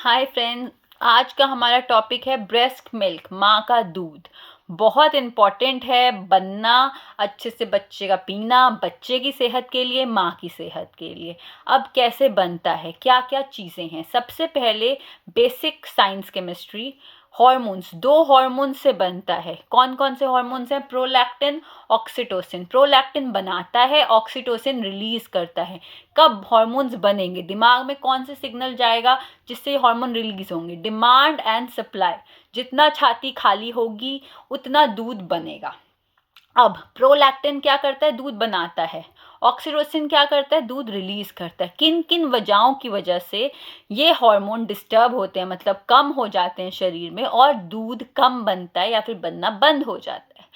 Hi friends, आज का हमारा टॉपिक है ब्रेस्ट मिल्क, माँ का दूध। बहुत इम्पॉर्टेंट है बनना, अच्छे से बच्चे का पीना, बच्चे की सेहत के लिए, माँ की सेहत के लिए। अब कैसे बनता है, क्या क्या चीज़ें हैं? सबसे पहले बेसिक साइंस केमिस्ट्री, हॉर्मोन्स। दो हॉर्मोन्स से बनता है। कौन कौन से हॉर्मोन्स हैं? Prolactin, oxytocin. प्रोलैक्टिन बनाता है, ऑक्सीटोसिन रिलीज करता है। कब हॉर्मोन्स बनेंगे? दिमाग में कौन से सिग्नल जाएगा जिससे हार्मोन रिलीज होंगे? Demand and supply. जितना छाती खाली होगी उतना दूध बनेगा। अब प्रोलैक्टिन क्या करता है? दूध बनाता है। ऑक्सीटोसिन क्या करता है? दूध रिलीज करता है। किन किन वजहों की वजह से ये हार्मोन डिस्टर्ब होते हैं, मतलब कम हो जाते हैं शरीर में, और दूध कम बनता है या फिर बनना बंद हो जाता है?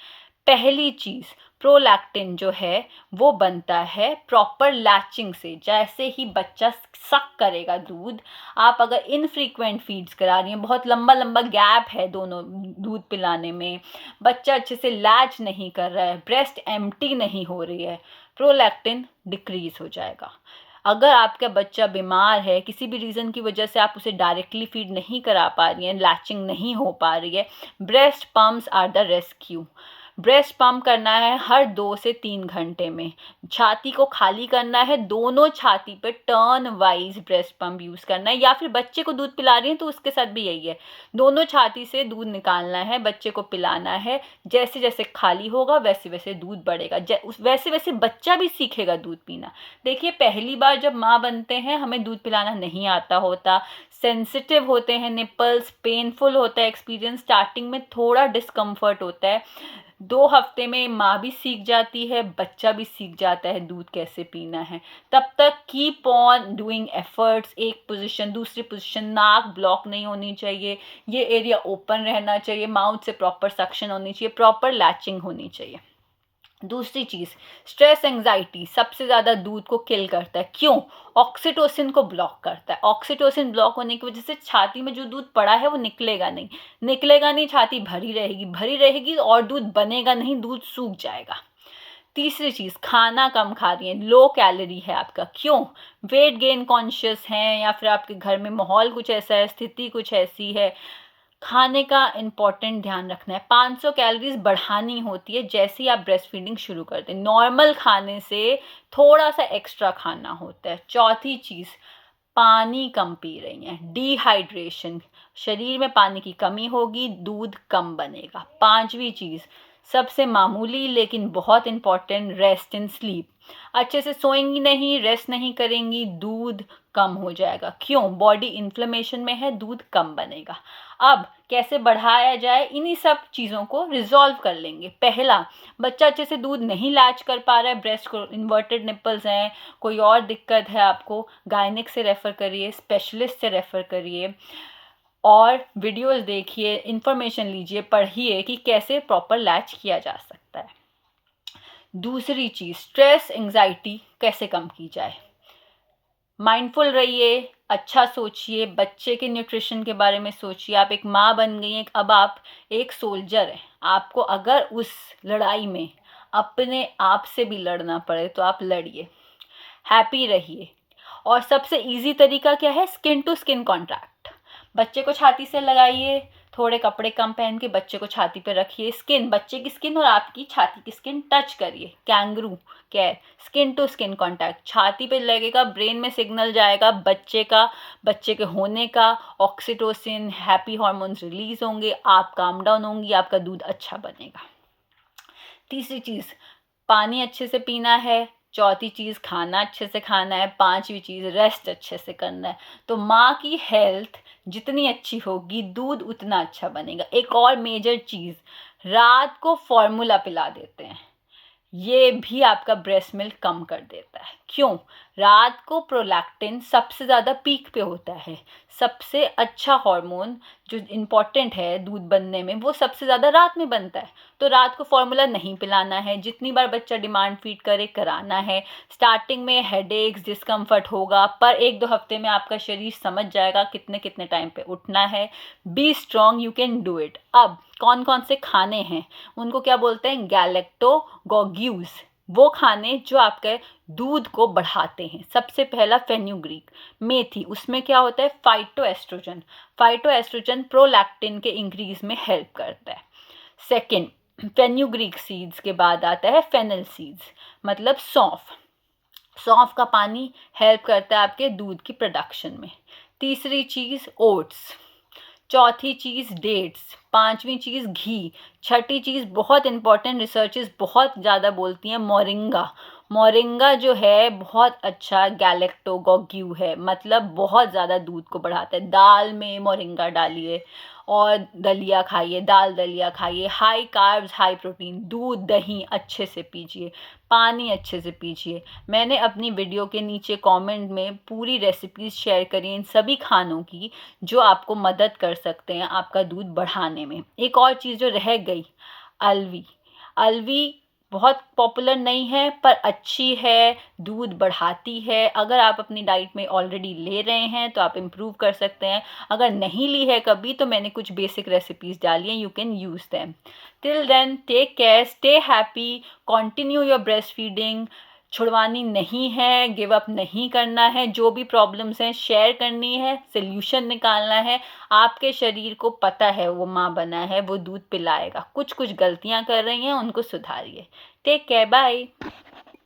पहली चीज़, प्रोलैक्टिन जो है वो बनता है प्रॉपर लैचिंग से। जैसे ही बच्चा सक करेगा दूध, आप अगर इनफ्रीक्वेंट फीड्स करा रही हैं, बहुत लंबा लंबा गैप है दोनों दूध पिलाने में, बच्चा अच्छे से लैच नहीं कर रहा है, ब्रेस्ट एम्प्टी नहीं हो रही है, प्रोलैक्टिन डिक्रीज हो जाएगा। अगर आपका बच्चा बीमार है, किसी भी रीज़न की वजह से आप उसे डायरेक्टली फीड नहीं करा पा रही हैं, लैचिंग नहीं हो पा रही है, breast pumps are the rescue. Breast pump करना है हर 2 से 3 घंटे में। छाती को खाली करना है, दोनों छाती पे turn wise breast pump use करना है। या फिर बच्चे को दूध पिला रही हैं तो उसके साथ भी यही है, दोनों छाती से दूध निकालना है, बच्चे को पिलाना है। जैसे जैसे खाली होगा वैसे वैसे दूध बढ़ेगा, वैसे वैसे बच्चा भी सीखेगा दूध पीना। देखिए, पहली बार जब माँ बनते हैं हमें दूध पिलाना नहीं आता होता, सेंसिटिव होते हैं निपल्स, पेनफुल होता है एक्सपीरियंस, स्टार्टिंग में थोड़ा डिस्कम्फर्ट होता है। 2 हफ्ते में माँ भी सीख जाती है, बच्चा भी सीख जाता है दूध कैसे पीना है। तब तक कीप ऑन डूइंग एफर्ट्स। एक पोजीशन दूसरी पोजीशन, नाक ब्लॉक नहीं होनी चाहिए, ये एरिया ओपन रहना चाहिए, माउथ से प्रॉपर सक्शन होनी चाहिए, प्रॉपर लैचिंग होनी चाहिए। दूसरी चीज़, स्ट्रेस एंजाइटी सबसे ज़्यादा दूध को किल करता है। क्यों? ऑक्सीटोसिन को ब्लॉक करता है। ऑक्सीटोसिन ब्लॉक होने की वजह से छाती में जो दूध पड़ा है वो निकलेगा नहीं, निकलेगा नहीं, छाती भरी रहेगी, भरी रहेगी और दूध बनेगा नहीं, दूध सूख जाएगा। तीसरी चीज़, खाना कम खा रही हैं, लो कैलोरी है आपका। क्यों? वेट गेन कॉन्शियस हैं, या फिर आपके घर में माहौल कुछ ऐसा है, स्थिति कुछ ऐसी है। खाने का इम्पॉर्टेंट ध्यान रखना है। 500 कैलोरीज बढ़ानी होती है जैसे ही आप ब्रेस्ट फीडिंग शुरू करते हैं। नॉर्मल खाने से थोड़ा सा एक्स्ट्रा खाना होता है। चौथी चीज़, पानी कम पी रही हैं, डिहाइड्रेशन, शरीर में पानी की कमी होगी, दूध कम बनेगा। पांचवी चीज़, सबसे मामूली लेकिन बहुत इम्पॉर्टेंट, रेस्ट एंड स्लीप। अच्छे से सोएंगी नहीं, रेस्ट नहीं करेंगी, दूध कम हो जाएगा। क्यों? बॉडी इन्फ्लेमेशन में है, दूध कम बनेगा। अब कैसे बढ़ाया जाए, इन्हीं सब चीज़ों को रिजॉल्व कर लेंगे। पहला, बच्चा अच्छे से दूध नहीं लैच कर पा रहा है, ब्रेस्ट को इन्वर्टेड निपल्स हैं, कोई और दिक्कत है आपको, गायनिक से रेफ़र करिए, स्पेशलिस्ट से रेफ़र करिए, और वीडियोस देखिए, इन्फॉर्मेशन लीजिए, पढ़िए कि कैसे प्रॉपर लैच किया जा सकता है। दूसरी चीज़, स्ट्रेस एंजाइटी कैसे कम की जाए। माइंडफुल रहिए, अच्छा सोचिए, बच्चे के न्यूट्रिशन के बारे में सोचिए। आप एक माँ बन गई हैं, अब आप एक सोल्जर हैं। आपको अगर उस लड़ाई में अपने आप से भी लड़ना पड़े तो आप लड़िए, हैप्पी रहिए। और सबसे इजी तरीका क्या है? Skin to skin contact. बच्चे को छाती से लगाइए, थोड़े कपड़े कम पहन के बच्चे को छाती पे रखिए, स्किन, बच्चे की स्किन और आपकी छाती की स्किन टच करिए। Kangaroo care, skin to skin contact, छाती पे लगेगा, ब्रेन में सिग्नल जाएगा बच्चे का, बच्चे के होने का, ऑक्सीटोसिन, हैप्पी हार्मोन्स रिलीज होंगे, आप काम डाउन होंगी, आपका दूध अच्छा बनेगा। तीसरी चीज़, पानी अच्छे से पीना है। चौथी चीज़, खाना अच्छे से खाना है। पांचवी चीज़, रेस्ट अच्छे से करना है। तो माँ की हेल्थ जितनी अच्छी होगी, दूध उतना अच्छा बनेगा। एक और मेजर चीज़, रात को फॉर्मूला पिला देते हैं, ये भी आपका ब्रेस्ट मिल्क कम कर देता है। क्यों? रात को प्रोलैक्टिन सबसे ज़्यादा पीक पे होता है। सबसे अच्छा हार्मोन जो इम्पॉर्टेंट है दूध बनने में, वो सबसे ज़्यादा रात में बनता है। तो रात को फॉर्मूला नहीं पिलाना है, जितनी बार बच्चा डिमांड फीड करे कराना है। स्टार्टिंग में हेडेक्स, डिस्कम्फर्ट होगा, पर 1-2 हफ्ते में आपका शरीर समझ जाएगा कितने कितने टाइम पे उठना है। Be strong, you can do it. अब कौन कौन से खाने हैं, उनको क्या बोलते हैं? गैलेक्टोगोग्यूज, वो खाने जो आपके दूध को बढ़ाते हैं। सबसे पहला फेन्यूग्रीक, मेथी, उसमें क्या होता है, फाइटोएस्ट्रोजन। फाइटोएस्ट्रोजन प्रोलैक्टिन के इंक्रीज में हेल्प करता है। सेकंड, फेन्यूग्रीक सीड्स के बाद आता है फेनल सीड्स, मतलब सौंफ। सौंफ का पानी हेल्प करता है आपके दूध की प्रोडक्शन में। तीसरी चीज़ ओट्स, चौथी चीज़ डेट्स, पांचवी चीज़ घी, छठी चीज़ बहुत इंपॉर्टेंट, रिसर्चेस बहुत ज़्यादा बोलती हैं, मोरिंगा। मोरिंगा जो है बहुत अच्छा गैलेक्टोगोग्यू है, मतलब बहुत ज़्यादा दूध को बढ़ाता है। दाल में मोरिंगा डालिए और दलिया खाइए, दाल दलिया खाइए। हाई कार्ब्स हाई प्रोटीन, दूध दही अच्छे से पीजिए, पानी अच्छे से पीजिए। मैंने अपनी वीडियो के नीचे कमेंट में पूरी रेसिपीज़ शेयर करी इन सभी खानों की, जो आपको मदद कर सकते हैं आपका दूध बढ़ाने में। एक और चीज़ जो रह गई, अलवी। अलवी बहुत पॉपुलर नहीं है पर अच्छी है, दूध बढ़ाती है। अगर आप अपनी डाइट में ऑलरेडी ले रहे हैं तो आप इम्प्रूव कर सकते हैं। अगर नहीं ली है कभी तो मैंने कुछ बेसिक रेसिपीज़ डाली हैं, you can use them. Till then take care, stay happy, continue your breast feeding. छुड़वानी नहीं है, गिव अप नहीं करना है। जो भी प्रॉब्लम्स हैं शेयर करनी है, सोल्यूशन निकालना है। आपके शरीर को पता है वो माँ बना है, वो दूध पिलाएगा। कुछ कुछ गलतियाँ कर रही हैं, उनको सुधारिए। Take care, bye.